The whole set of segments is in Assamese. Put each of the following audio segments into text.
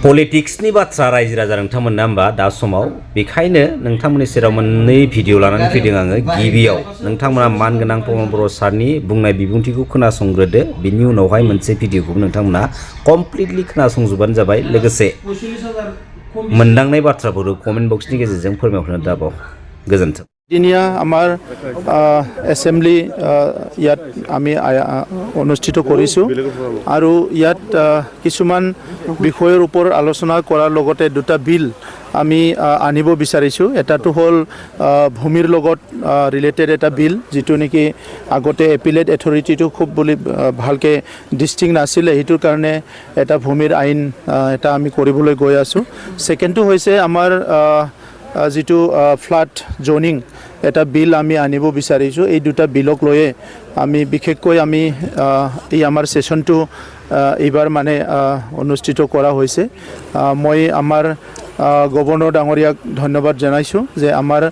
पलिटिक्सनि बाथ्रा रायजो राजा नोंथांमोनना होमबा दा समाव बेखायनो नोंथांमोननि सेराव मोननै भिडिअ लानानै फैदों आङो। गिबियाव नोंथांमोना मानगोनां प्रमद बर' सारनि बुंनाय बिबुंथिखौ खोनासंग्रोदो, बिनि उनावहाय मोनसे भिडिअखौ नोंथांमोना कमप्लिटलि खोनासंजोबानो जाबाय, लोगोसे मोनदांनाय बाथ्राफोरखौ कमेन्ट बक्सनि गेजेरजों फोरमायहरनो दाबाव। गोजोन्थों। দিনীয়া আমাৰ এছেম্বলি ইয়াত আমি অনুষ্ঠিত কৰিছোঁ আৰু ইয়াত কিছুমান বিষয়ৰ ওপৰত আলোচনা কৰাৰ লগতে দুটা বিল আমি আনিব বিচাৰিছোঁ। এটাটো হ'ল ভূমিৰ লগত ৰিলেটেড এটা বিল, যিটো নেকি আগতে এপিলেট এথৰিটিটো খুব বুলি ভালকৈ ডিষ্টিংক্ট নাছিলে, সেইটোৰ কাৰণে এটা ভূমিৰ আইন এটা আমি কৰিবলৈ গৈ আছোঁ। ছেকেণ্ডটো হৈছে আমাৰ যিটো ফ্লাড জ'নিং এটা বিল আমি আনিব বিচাৰিছোঁ। এই দুটা বিলক লৈয়ে আমি বিশেষকৈ এই আমাৰ ছেশ্যনটো এইবাৰ মানে অনুষ্ঠিত কৰা হৈছে। মই আমাৰ গভৰ্ণৰ ডাঙৰীয়াক ধন্যবাদ জনাইছোঁ যে আমাৰ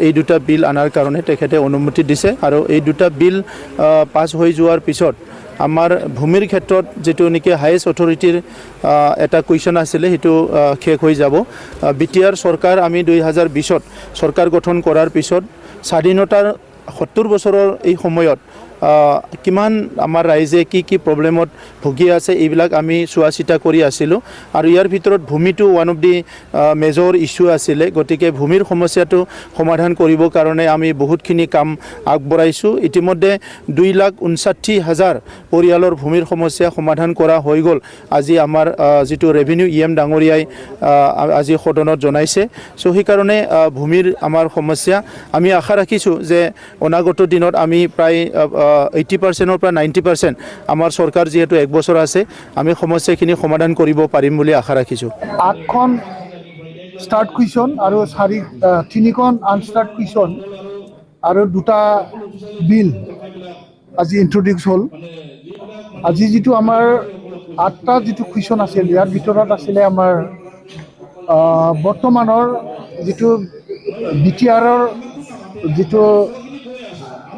এই দুটা বিল আনাৰ কাৰণে তেখেতে অনুমতি দিছে, আৰু এই দুটা বিল পাছ হৈ যোৱাৰ পিছত আমাৰ ভূমিৰ ক্ষেত্ৰত যিটো নেকি হায়েষ্ট অথৰিটিৰ এটা কুৱেশ্যন আছিলে সেইটো শেষ হৈ যাব। বিটিআৰ চৰকাৰ আমি 2020ত চৰকাৰ গঠন কৰাৰ পিছত স্বাধীনতাৰ 70 বছৰৰ এই সময়ত কিমান আমাৰ ৰাইজে কি প্ৰব্লেমত ভুগি আছে এইবিলাক আমি চোৱা চিতা কৰি আছিলোঁ, আৰু ইয়াৰ ভিতৰত ভূমিটো one of the major issue আছিলে। গতিকে ভূমিৰ সমস্যাটো সমাধান কৰিবৰ কাৰণে আমি বহুতখিনি কাম আগবঢ়াইছোঁ। ইতিমধ্যে 2,59,000 পৰিয়ালৰ ভূমিৰ সমস্যা সমাধান কৰা হৈ গ'ল। আজি আমাৰ যিটো ৰেভিনিউ EM ডাঙৰীয়াই আজি সদনত জনাইছে। চ' সেইকাৰণে ভূমিৰ আমাৰ সমস্যা আমি আশা ৰাখিছোঁ যে অনাগত দিনত আমি প্ৰায় 80%ৰ পৰা 90% আমাৰ চৰকাৰ যিহেতু 1 বছৰ আছে, আমি সমস্যাখিনি সমাধান কৰিব পাৰিম বুলি আশা ৰাখিছোঁ। 8খন ষ্টাৰ্ট কুৱেশ্যন আৰু 3খন আনষ্টাৰ্ট কুৱেশ্যন আৰু দুটা বিল আজি ইন্ট্ৰডিউচ হ'ল। আজি যিটো আমাৰ 8টা যিটো কুৱেশ্যন আছিল, ইয়াৰ ভিতৰত আছিলে আমাৰ বৰ্তমানৰ যিটো বিটিআৰৰ যিটো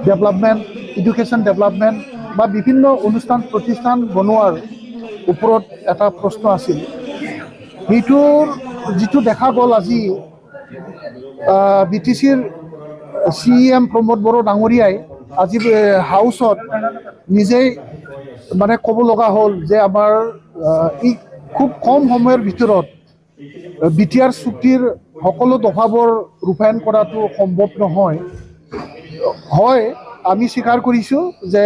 ডেভেলপমেণ্ট, এডুকেশ্যন ডেভেলপমেণ্ট বা বিভিন্ন অনুষ্ঠান প্ৰতিষ্ঠান বনোৱাৰ ওপৰত এটা প্ৰশ্ন আছিল। সেইটোৰ যিটো দেখা গ'ল আজি BTCৰ CEM প্ৰমোদ বড়ো ডাঙৰীয়াই আজি হাউচত নিজেই মানে ক'ব লগা হ'ল যে আমাৰ এই খুব কম সময়ৰ ভিতৰত বিটিআৰ চুক্তিৰ সকলো দফাবোৰ ৰূপায়ণ কৰাটো সম্ভৱ নহয়। হয়, আমি স্বীকাৰ কৰিছোঁ যে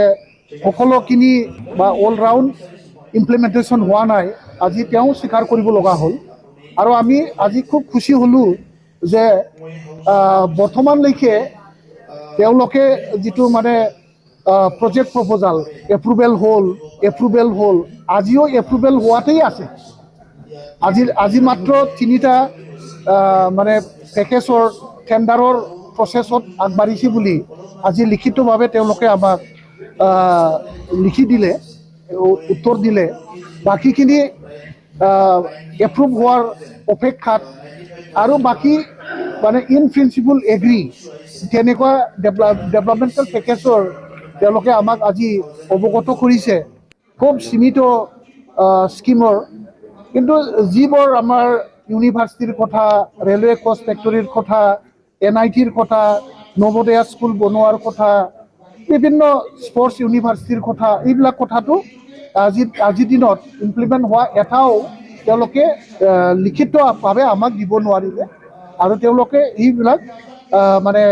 সকলোখিনি বা অল ৰাউণ্ড ইমপ্লিমেণ্টেশ্যন হোৱা নাই, আজি তেওঁ স্বীকাৰ কৰিব লগা হ'ল। আৰু আমি আজি খুব খুচি হ'লোঁ যে বৰ্তমানলৈকে তেওঁলোকে যিটো মানে প্ৰজেক্ট প্ৰপ'জাল এপ্ৰুভেল হ'ল, আজিও এপ্ৰুভেল হোৱাতেই আছে। আজি মাত্ৰ 3টা মানে পেকেজৰ টেণ্ডাৰৰ প্ৰচেছত আগবাঢ়িছে বুলি আজি লিখিতভাৱে তেওঁলোকে আমাক লিখি দিলে, উত্তৰ দিলে। বাকীখিনি এপ্ৰুভ হোৱাৰ অপেক্ষাত, আৰু বাকী মানে ইন প্ৰিন্সিপল এগ্ৰী তেনেকুৱা ডেভেলপমেণ্টেল পেকেজৰ তেওঁলোকে আমাক আজি অৱগত কৰিছে, খুব সীমিত স্কিমৰ। কিন্তু যিবোৰ আমাৰ ইউনিভাৰ্চিটিৰ কথা, ৰেলৱে কচ ফেক্টৰীৰ কথা, NITৰ কথা, নৱোদয়া স্কুল বনোৱাৰ কথা, বিভিন্ন স্পৰ্টছ ইউনিভাৰ্চিটিৰ কথা, এইবিলাক কথাটো আজিৰ দিনত ইমপ্লিমেণ্ট হোৱা এটাও তেওঁলোকে লিখিতভাৱে আমাক দিব নোৱাৰিলে, আৰু তেওঁলোকে এইবিলাক মানে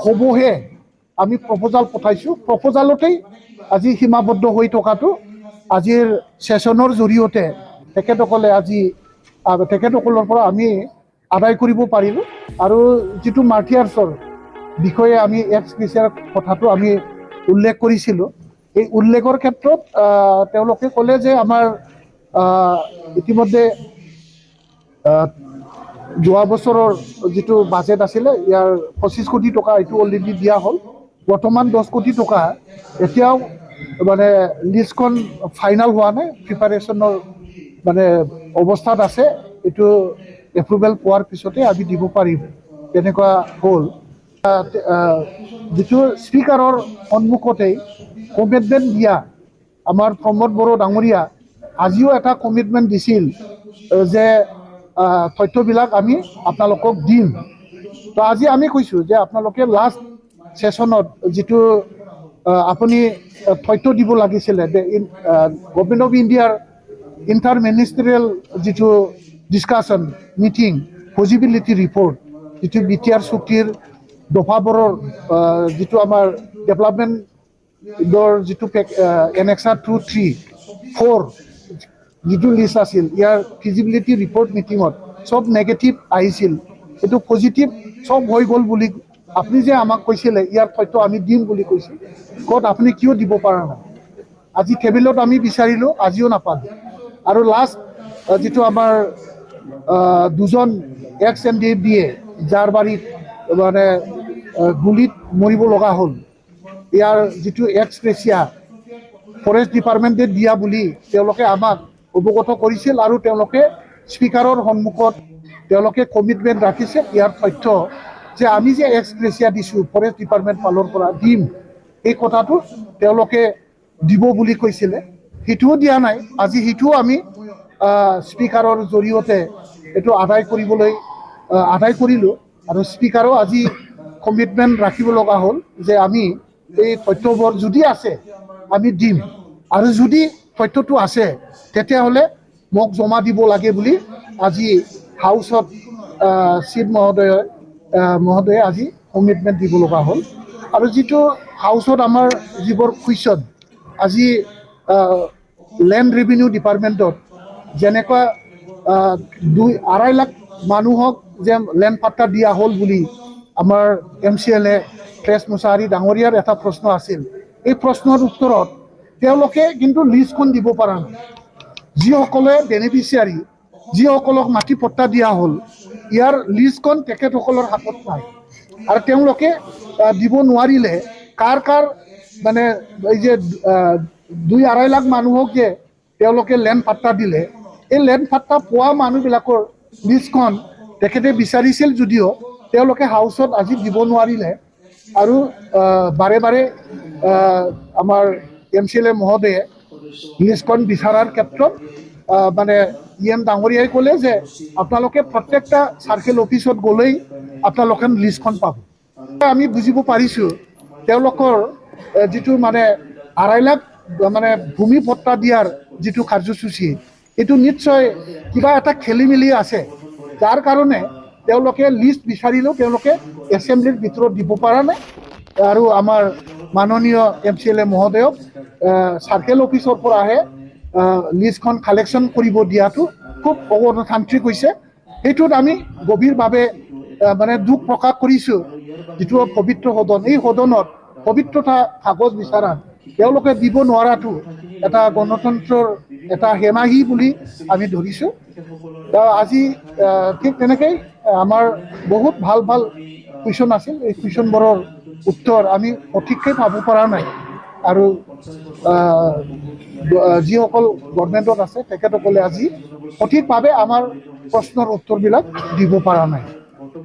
হ'বহে। আমি প্ৰপ'জাল পঠাইছোঁ, প্ৰপ'জালতেই আজি সীমাবদ্ধ হৈ থকাটো আজিৰ ছেশ্যনৰ জৰিয়তে তেখেতসকলৰ পৰা আমি আদায় কৰিব পাৰিলোঁ। আৰু যিটো মাৰ্টিয়াৰ্ছৰ বিষয়ে আমি এক্সপ্ৰেছৰ কথাটো আমি উল্লেখ কৰিছিলোঁ, এই উল্লেখৰ ক্ষেত্ৰত তেওঁলোকে ক'লে যে আমাৰ ইতিমধ্যে যোৱা বছৰৰ যিটো বাজেট আছিলে, ইয়াৰ 25 কোটি টকা এইটো অলৰেডি দিয়া হ'ল। বৰ্তমান 10 কোটি টকা এতিয়াও মানে লিষ্টখন ফাইনেল হোৱা নাই, প্ৰিপাৰেশ্যনৰ মানে অৱস্থাত আছে। এইটো এপ্ৰুভেল পোৱাৰ পিছতে আমি দিব পাৰিম, তেনেকুৱা হ'ল। যিটো স্পীকাৰৰ সন্মুখতেই কমিটমেণ্ট দিয়া আমাৰ প্ৰমোদ বড়ো ডাঙৰীয়া আজিও এটা কমিটমেণ্ট দিছিল যে তথ্যবিলাক আমি আপোনালোকক দিম। তো আজি আমি কৈছোঁ যে আপোনালোকে লাষ্ট ছেশ্যনত যিটো আপুনি তথ্য দিব লাগিছিলে গভৰ্ণমেণ্ট অফ ইণ্ডিয়াৰ ইণ্টাৰ মিনিষ্টেৰিয়েল যিটো ডিছকাশ্যন মিটিং পজিবিলিটি ৰিপৰ্ট যিটো বিটিআৰ চুক্তিৰ দফাবোৰৰ যিটো আমাৰ ডেভেলপমেণ্টৰ যিটো এনেক্সাৰ 2, 3, 4 যিটো লিষ্ট আছিল ইয়াৰ ফিজিবিলিটি ৰিপৰ্ট মিটিঙত চব নেগেটিভ আহিছিল। এইটো পজিটিভ চব হৈ গ'ল বুলি আপুনি যে আমাক কৈছিলে ইয়াৰ তথ্য আমি দিম বুলি কৈছিল, ক'ত আপুনি কিয় দিব পৰা নাই? আজি টেবুলত আমি বিচাৰিলোঁ, আজিও নাপালোঁ। আৰু লাষ্ট যিটো আমাৰ দুজন এক্স MDA যাৰ বাৰীত মানে গুলীত মৰিব লগা হ'ল, ইয়াৰ যিটো এক্স গ্ৰেচিয়া ফৰেষ্ট ডিপাৰ্টমেণ্টে দিয়া বুলি তেওঁলোকে আমাক অৱগত কৰিছিল আৰু তেওঁলোকে স্পীকাৰৰ সন্মুখত তেওঁলোকে কমিটমেণ্ট ৰাখিছে ইয়াৰ তথ্য যে আমি যে এক্স গ্ৰেচিয়া দিছোঁ ফৰেষ্ট ডিপাৰ্টমেণ্ট ফালৰ পৰা দিম, এই কথাটো তেওঁলোকে দিব বুলি কৈছিলে, সেইটোও দিয়া নাই। আজি সেইটোও আমি স্পীকাৰৰ জৰিয়তে এইটো আদায় কৰিলোঁ আৰু স্পীকাৰেও আজি কমিটমেণ্ট ৰাখিব লগা হ'ল যে আমি এই তথ্যবোৰ যদি আছে আমি দিম, আৰু যদি তথ্যটো আছে তেতিয়াহ'লে মোক জমা দিব লাগে বুলি আজি হাউচত চিফ মহোদয়ে আজি কমিটমেণ্ট দিব লগা হ'ল। আৰু যিটো হাউচত আমাৰ যিবোৰ কুৱেশ্যন আজি লেণ্ড ৰেভিনিউ ডিপাৰ্টমেণ্টত যেনেকুৱা 2.5 লাখ মানুহক যে লেণ্ড পাট্টা দিয়া হ'ল বুলি আমাৰ MCLA প্ৰেছ মুছাহাৰী ডাঙৰীয়াৰ এটা প্ৰশ্ন আছিল, এই প্ৰশ্নৰ উত্তৰত তেওঁলোকে কিন্তু লিষ্টখন দিব পৰা নাই। যিসকলে বেনিফিচিয়াৰী, যিসকলক মাটি পট্টা দিয়া হ'ল, ইয়াৰ লিষ্টখন তেখেতসকলৰ হাতত নাই আৰু তেওঁলোকে দিব নোৱাৰিলে কাৰ মানে এই যে 2.5 লাখ মানুহক যে তেওঁলোকে লেণ্ড পাট্টা দিলে, এই লেণ্ড পাট্টা পোৱা মানুহবিলাকৰ লিষ্টখন তেখেতে বিচাৰিছিল যদিও তেওঁলোকে হাউচত আজি দিব নোৱাৰিলে। আৰু বাৰে বাৰে আমাৰ MCLA মহোদয়ে লিষ্টখন বিচাৰাৰ ক্ষেত্ৰত মানে EM ডাঙৰীয়াই ক'লে যে আপোনালোকে প্ৰত্যেকটা চাৰ্কেল অফিচত গ'লেই আপোনালোকে লিষ্টখন পাব। আমি বুজিব পাৰিছোঁ তেওঁলোকৰ যিটো মানে 2.5 লাখ মানে ভূমি পট্টা দিয়াৰ যিটো কাৰ্যসূচী, এইটো নিশ্চয় কিবা এটা খেলি মেলি আছে, যাৰ কাৰণে তেওঁলোকে লিষ্ট বিচাৰিলেও তেওঁলোকে এছেম্বলিৰ ভিতৰত দিব পৰা নাই। আৰু আমাৰ মাননীয় MCLA মহোদয়ক চাৰ্কেল অফিচৰ পৰাহে লিষ্টখন কালেকশ্যন কৰিব দিয়াটো খুব অগণতান্ত্ৰিক হৈছে। সেইটোত আমি গভীৰভাৱে মানে দুখ প্ৰকাশ কৰিছোঁ। যিটো পবিত্ৰ সদন, এই সদনত পবিত্ৰতা কাগজ বিচাৰা তেওঁলোকে দিব নোৱাৰাটো এটা গণতন্ত্ৰৰ এটা হেমাহি বুলি আমি ধৰিছোঁ। আজি ঠিক তেনেকৈ আমাৰ বহুত ভাল ভাল কুৱেশ্যন আছিল, এই কুৱেশ্যনবোৰৰ উত্তৰ আমি সঠিককৈ পাব পৰা নাই আৰু যিসকল গভৰ্ণমেণ্টত আছে তেখেতসকলে আজি সঠিকভাৱে আমাৰ প্ৰশ্নৰ উত্তৰবিলাক দিব পৰা নাই।